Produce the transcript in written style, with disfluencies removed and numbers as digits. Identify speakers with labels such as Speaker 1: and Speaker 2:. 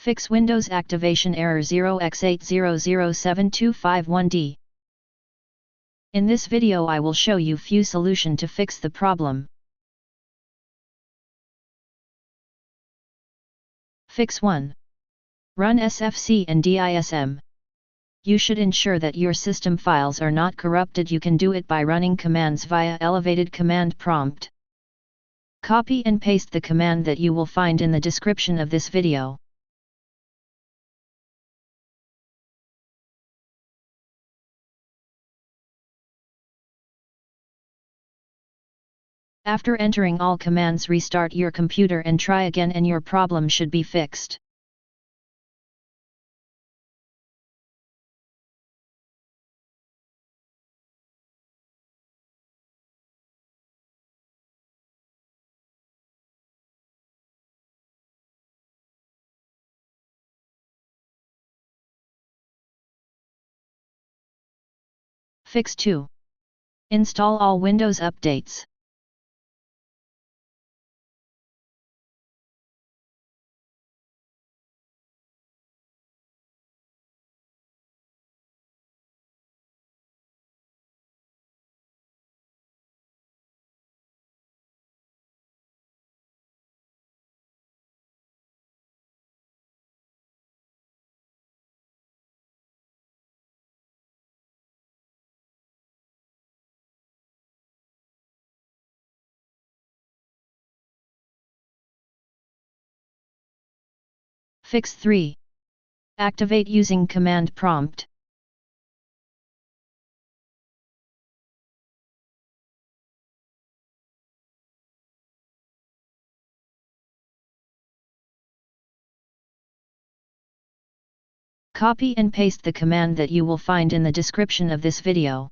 Speaker 1: Fix Windows activation error 0x8007251D. In this video I will show you few solution to fix the problem. Fix 1. Run SFC and DISM. You should ensure that your system files are not corrupted. You can do it by running commands via elevated command prompt. Copy and paste the command that you will find in the description of this video. After entering all commands, restart your computer and try again, and your problem should be fixed. Fix 2. Install all Windows updates. Fix 3. Activate using command prompt. Copy and paste the command that you will find in the description of this video.